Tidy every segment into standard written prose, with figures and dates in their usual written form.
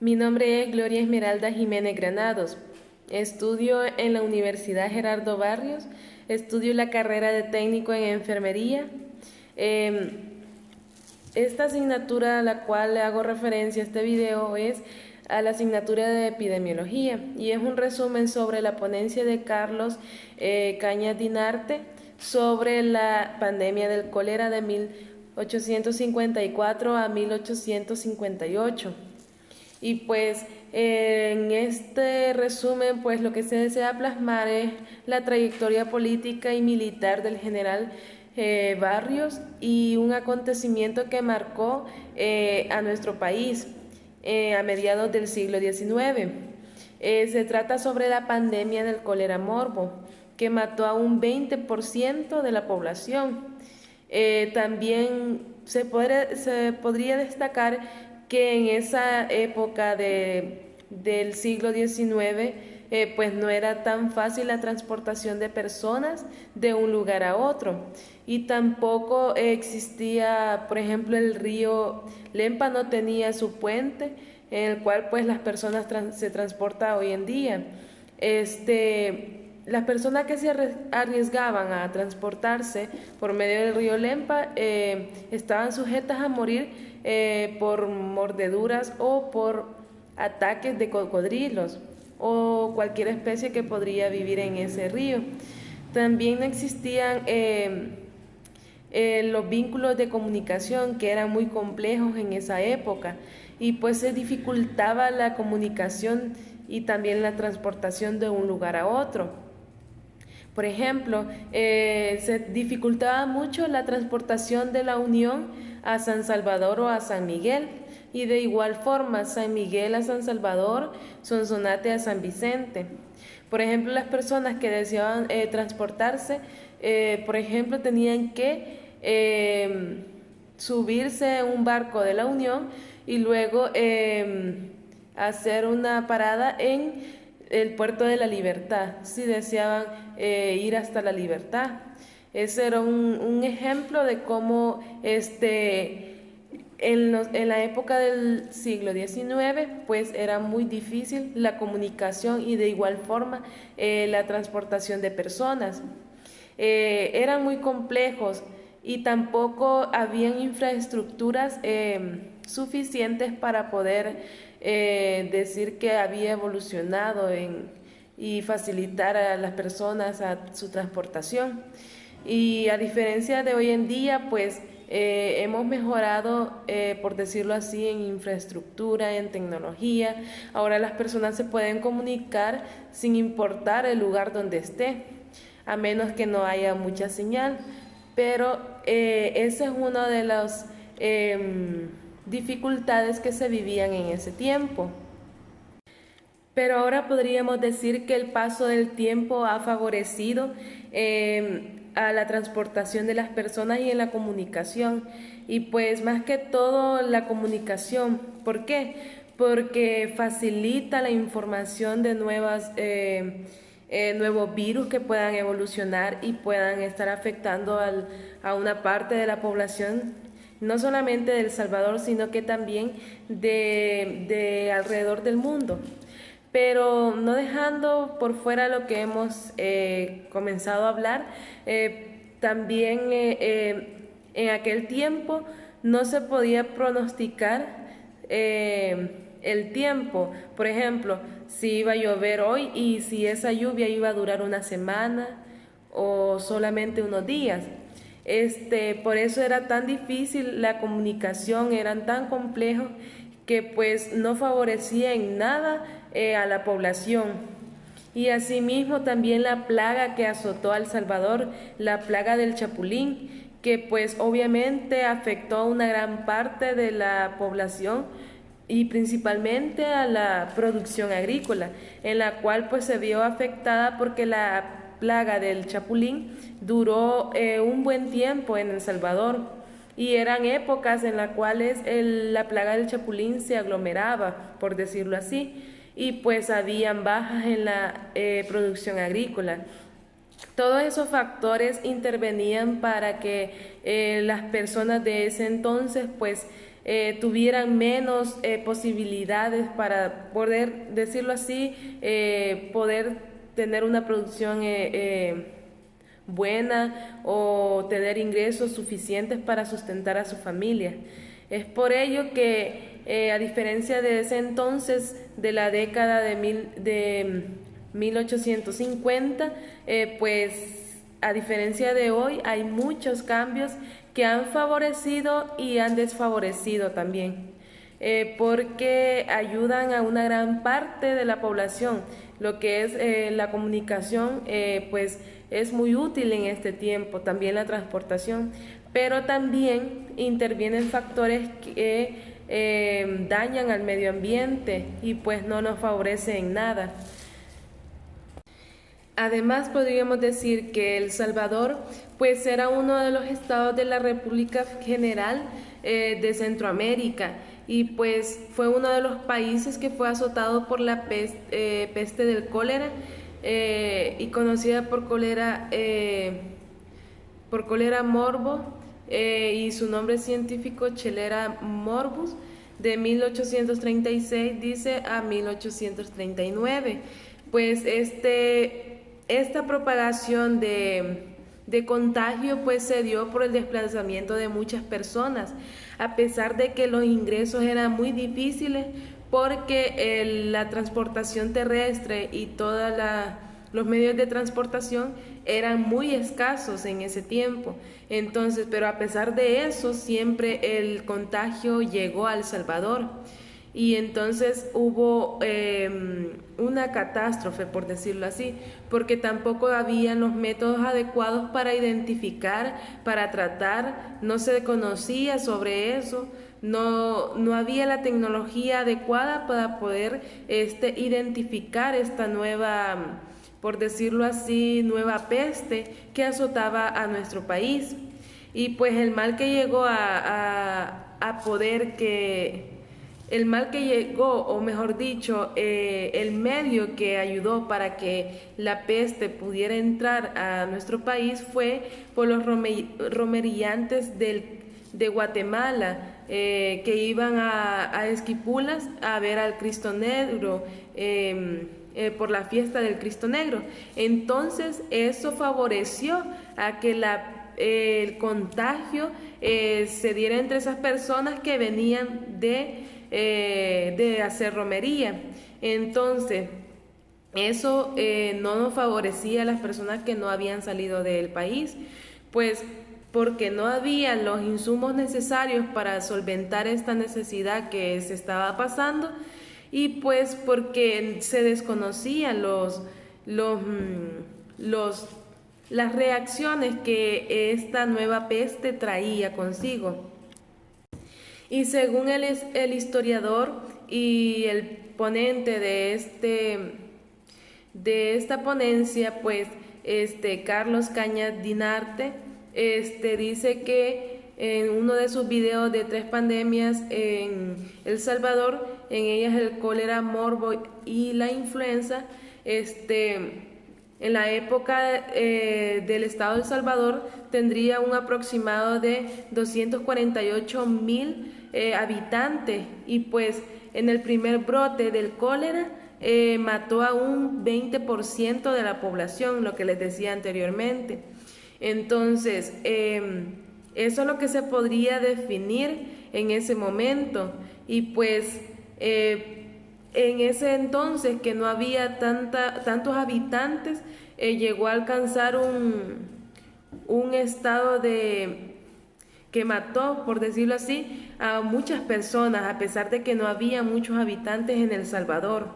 Mi nombre es Gloria Esmeralda Jiménez Granados. Estudio en la Universidad Gerardo Barrios. Estudio la carrera de técnico en enfermería. Esta asignatura a la cual le hago referencia a este video es a la asignatura de epidemiología y es un resumen sobre la ponencia de Carlos Cañas Dinarte sobre la pandemia del cólera de 1854 a 1858. Y pues en este resumen pues lo que se desea plasmar es la trayectoria política y militar del general Barrios y un acontecimiento que marcó a nuestro país a mediados del siglo XIX. Se trata sobre la pandemia del cólera morbo, que mató a un 20% de la población. También se podría destacar que en esa época del siglo XIX pues no era tan fácil la transportación de personas de un lugar a otro y tampoco existía, por ejemplo, el río Lempa no tenía su puente en el cual pues las personas se transportan hoy en día. Las personas que se arriesgaban a transportarse por medio del río Lempa estaban sujetas a morir por mordeduras o por ataques de cocodrilos o cualquier especie que podría vivir en ese río. También no existían los vínculos de comunicación que eran muy complejos en esa época y pues se dificultaba la comunicación y también la transportación de un lugar a otro. Por ejemplo, se dificultaba mucho la transportación de la Unión a San Salvador o a San Miguel y de igual forma San Miguel a San Salvador, Sonsonate a San Vicente. Por ejemplo, las personas que deseaban transportarse, por ejemplo, tenían que subirse en un barco de la Unión y luego hacer una parada en el puerto de la Libertad, si deseaban ir hasta la Libertad. Ese era un ejemplo de cómo en la época del siglo XIX pues era muy difícil la comunicación y de igual forma la transportación de personas. Eran muy complejos y tampoco habían infraestructuras suficientes para poder decir que había evolucionado y facilitar a las personas a su transportación. Y a diferencia de hoy en día, pues hemos mejorado, por decirlo así, en infraestructura, en tecnología. Ahora las personas se pueden comunicar sin importar el lugar donde esté, a menos que no haya mucha señal. Pero ese es uno de los dificultades que se vivían en ese tiempo. Pero ahora podríamos decir que el paso del tiempo ha favorecido a la transportación de las personas y en la comunicación. Y pues más que todo la comunicación. ¿Por qué? Porque facilita la información de nuevos virus que puedan evolucionar y puedan estar afectando a una parte de la población, no solamente de El Salvador, sino que también de alrededor del mundo. Pero no dejando por fuera lo que hemos comenzado a hablar, también en aquel tiempo no se podía pronosticar el tiempo. Por ejemplo, si iba a llover hoy y si esa lluvia iba a durar una semana o solamente unos días. Por eso era tan difícil la comunicación, eran tan complejos que pues no favorecía en nada a la población. Y asimismo también la plaga que azotó a El Salvador, la plaga del chapulín, que pues obviamente afectó a una gran parte de la población y principalmente a la producción agrícola, en la cual pues se vio afectada porque la plaga del chapulín duró un buen tiempo en El Salvador y eran épocas en las cuales la plaga del chapulín se aglomeraba, por decirlo así, y pues habían bajas en la producción agrícola. Todos esos factores intervenían para que las personas de ese entonces pues tuvieran menos posibilidades para poder, decirlo así, poder tener una producción buena o tener ingresos suficientes para sustentar a su familia. Es por ello que, a diferencia de ese entonces, de la década de 1850, pues a diferencia de hoy hay muchos cambios que han favorecido y han desfavorecido también, porque ayudan a una gran parte de la población. Lo que es la comunicación, pues es muy útil en este tiempo, también la transportación, pero también intervienen factores que dañan al medio ambiente y pues no nos favorecen en nada. Además, podríamos decir que El Salvador pues era uno de los estados de la República General de Centroamérica, y pues fue uno de los países que fue azotado por la peste del cólera, y conocida por cólera morbo, y su nombre científico Cholera morbus, de 1836 dice a 1839. Pues esta propagación de contagio pues se dio por el desplazamiento de muchas personas, a pesar de que los ingresos eran muy difíciles, porque la transportación terrestre y todos los medios de transportación eran muy escasos en ese tiempo. Entonces, pero a pesar de eso, siempre el contagio llegó a El Salvador. Y entonces hubo una catástrofe, por decirlo así, porque tampoco habían los métodos adecuados para identificar, para tratar, no se conocía sobre eso, no había la tecnología adecuada para poder identificar esta nueva, por decirlo así, nueva peste que azotaba a nuestro país. Y pues el mal que llegó el mal que llegó, o mejor dicho, el medio que ayudó para que la peste pudiera entrar a nuestro país fue por los romerillantes de Guatemala, que iban a Esquipulas a ver al Cristo Negro, por la fiesta del Cristo Negro. Entonces eso favoreció a que el contagio se diera entre esas personas que venían de hacer romería. Entonces eso no nos favorecía a las personas que no habían salido del país, pues porque no había los insumos necesarios para solventar esta necesidad que se estaba pasando, y pues porque se desconocían las reacciones que esta nueva peste traía consigo. Y según el historiador y el ponente de esta ponencia, pues Carlos Cañas Dinarte, dice que en uno de sus videos de 3 pandemias en El Salvador, en ellas el cólera, morbo y la influenza, en la época del estado de El Salvador tendría un aproximado de 248,000 habitantes, y pues en el primer brote del cólera mató a un 20% de la población, lo que les decía anteriormente. Entonces, eso es lo que se podría definir en ese momento, y pues en ese entonces, que no había tantos habitantes, llegó a alcanzar un estado que mató, por decirlo así, a muchas personas, a pesar de que no había muchos habitantes en El Salvador.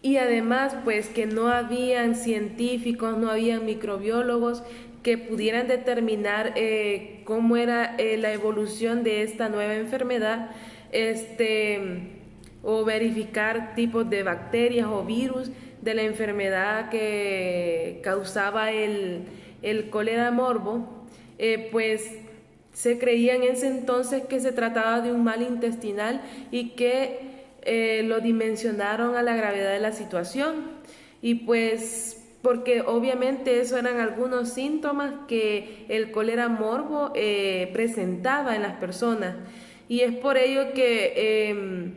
Y además, pues que no habían científicos, no habían microbiólogos que pudieran determinar cómo era la evolución de esta nueva enfermedad, o verificar tipos de bacterias o virus de la enfermedad que causaba el cólera morbo. Pues se creía en ese entonces que se trataba de un mal intestinal, y que lo dimensionaron a la gravedad de la situación, y pues porque obviamente eso eran algunos síntomas que el cólera morbo presentaba en las personas. Y es por ello que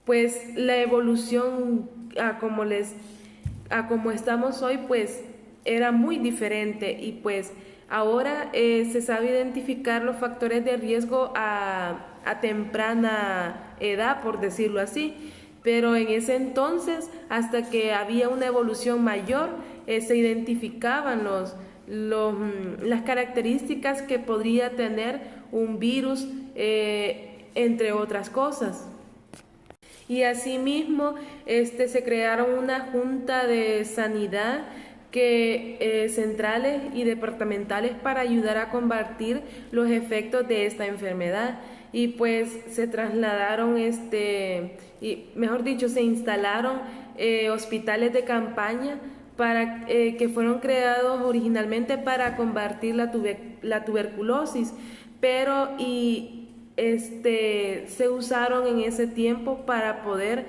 pues la evolución a como estamos hoy, pues era muy diferente, y pues ahora se sabe identificar los factores de riesgo a temprana edad, por decirlo así. Pero en ese entonces, hasta que había una evolución mayor, se identificaban las características que podría tener un virus, entre otras cosas. Y asimismo, se crearon una junta de sanidad centrales y departamentales para ayudar a combatir los efectos de esta enfermedad. Y pues se trasladaron, y mejor dicho, se instalaron hospitales de campaña que fueron creados originalmente para combatir la tuberculosis, pero se usaron en ese tiempo para poder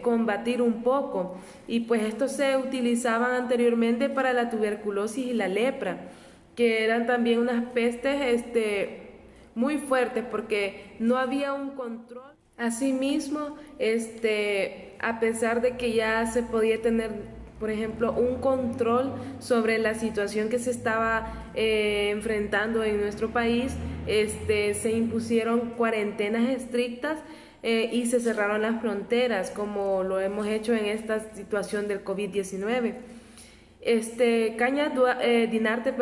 combatir un poco. Y pues estos se utilizaban anteriormente para la tuberculosis y la lepra, que eran también unas pestes muy fuertes, porque no había un control. Asimismo, a pesar de que ya se podía tener, por ejemplo, un control sobre la situación que se estaba enfrentando en nuestro país, se impusieron cuarentenas estrictas y se cerraron las fronteras, como lo hemos hecho en esta situación del COVID-19. Dinarte,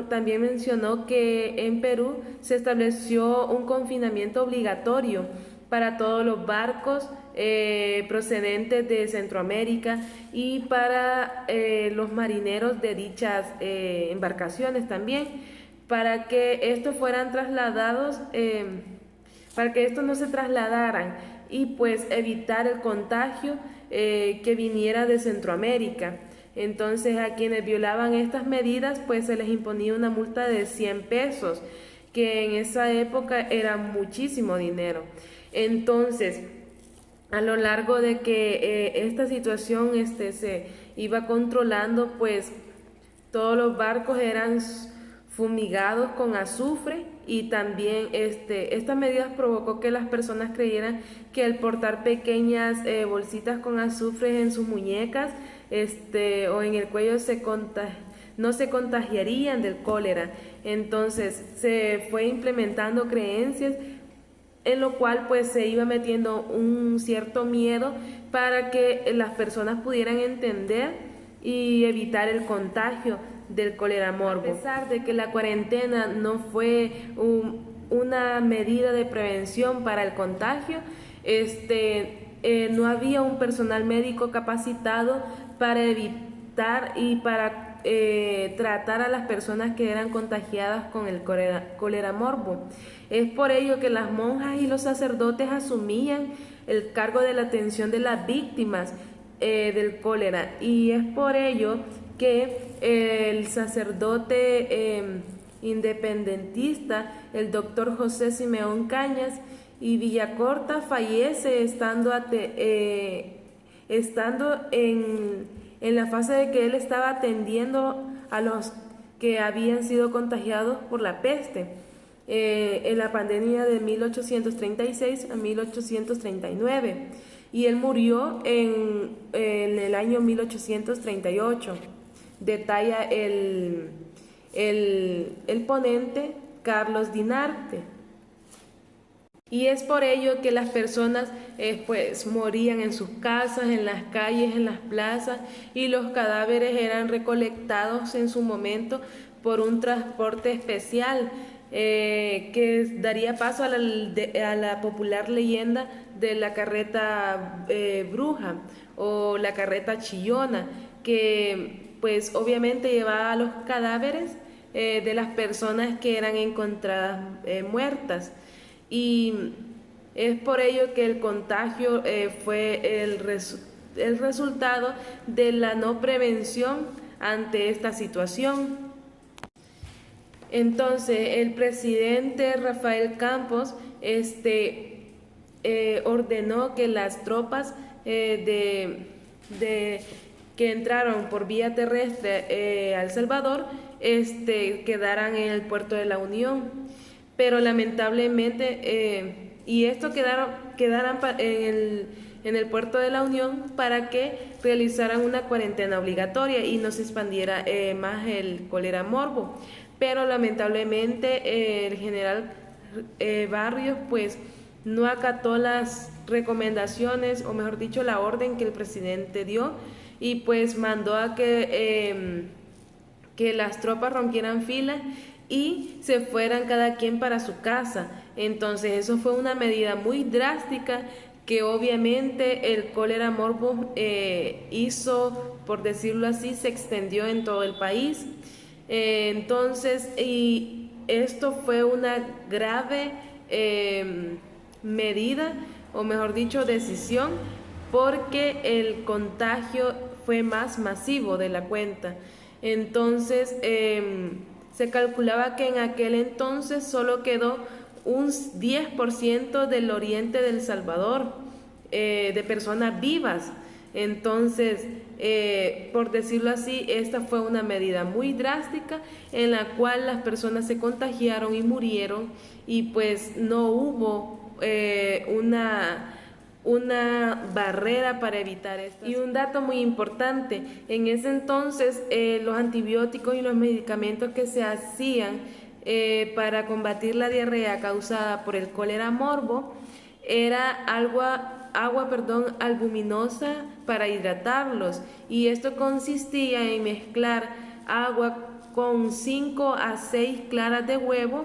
también mencionó que en Perú se estableció un confinamiento obligatorio para todos los barcos procedentes de Centroamérica y para los marineros de dichas embarcaciones también, para que estos fueran trasladados, para que estos no se trasladaran, y pues evitar el contagio que viniera de Centroamérica. Entonces, a quienes violaban estas medidas, pues se les imponía una multa de 100 pesos, que en esa época era muchísimo dinero. Entonces, a lo largo de que esta situación se iba controlando, pues todos los barcos eran fumigados con azufre, y también estas medidas provocó que las personas creyeran que al portar pequeñas bolsitas con azufre en sus muñecas o en el cuello no se contagiarían del cólera. Entonces se fue implementando creencias en lo cual pues se iba metiendo un cierto miedo para que las personas pudieran entender y evitar el contagio del cólera morbo. A pesar de que la cuarentena no fue una medida de prevención para el contagio, no había un personal médico capacitado para evitar y para tratar a las personas que eran contagiadas con el cólera morbo. Es por ello que las monjas y los sacerdotes asumían el cargo de la atención de las víctimas del cólera, y es por ello que el sacerdote independentista, el doctor José Simeón Cañas y Villacorta, fallece estando en la fase de que él estaba atendiendo a los que habían sido contagiados por la peste en la pandemia de 1836 a 1839, y él murió en el año 1838. Detalla el ponente Carlos Dinarte. Y es por ello que las personas pues morían en sus casas, en las calles, en las plazas, y los cadáveres eran recolectados en su momento por un transporte especial que daría paso a la popular leyenda de la carreta bruja o la carreta chillona, que pues obviamente llevaba a los cadáveres de las personas que eran encontradas muertas. Y es por ello que el contagio fue el resultado de la no prevención ante esta situación. Entonces, el presidente Rafael Campos ordenó que las tropas que entraron por vía terrestre a El Salvador quedaran en el puerto de la Unión. pero lamentablemente, y esto quedaran en el puerto de la Unión para que realizaran una cuarentena obligatoria y no se expandiera más el cólera morbo. Pero lamentablemente el general Barrios pues no acató las recomendaciones, o mejor dicho, la orden que el presidente dio, y pues mandó a que las tropas rompieran filas y se fueran cada quien para su casa. Entonces eso fue una medida muy drástica que obviamente el cólera morbo hizo, por decirlo así, se extendió en todo el país. Entonces, y esto fue una grave medida, o mejor dicho, decisión, porque el contagio fue más masivo de la cuenta. Entonces, se calculaba que en aquel entonces solo quedó un 10% del oriente del Salvador, de personas vivas. Entonces, por decirlo así, esta fue una medida muy drástica en la cual las personas se contagiaron y murieron, y pues no hubo una barrera para evitar esto. Y un dato muy importante, en ese entonces los antibióticos y los medicamentos que se hacían para combatir la diarrea causada por el cólera morbo era agua albuminosa para hidratarlos, y esto consistía en mezclar agua con 5 a 6 claras de huevo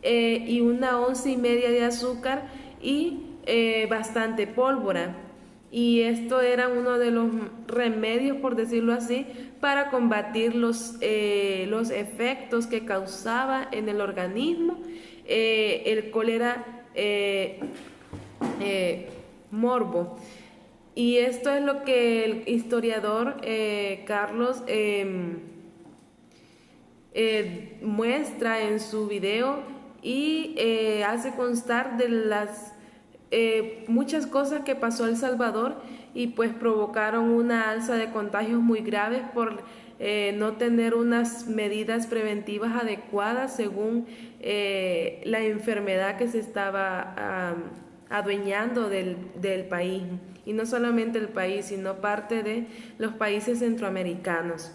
y una onza y media de azúcar y bastante pólvora. Y esto era uno de los remedios, por decirlo así, para combatir los efectos que causaba en el organismo el cólera morbo. Y esto es lo que el historiador Carlos muestra en su video, y hace constar de las muchas cosas que pasó El Salvador, y pues provocaron una alza de contagios muy graves por no tener unas medidas preventivas adecuadas según la enfermedad que se estaba adueñando del país, y no solamente el país, sino parte de los países centroamericanos.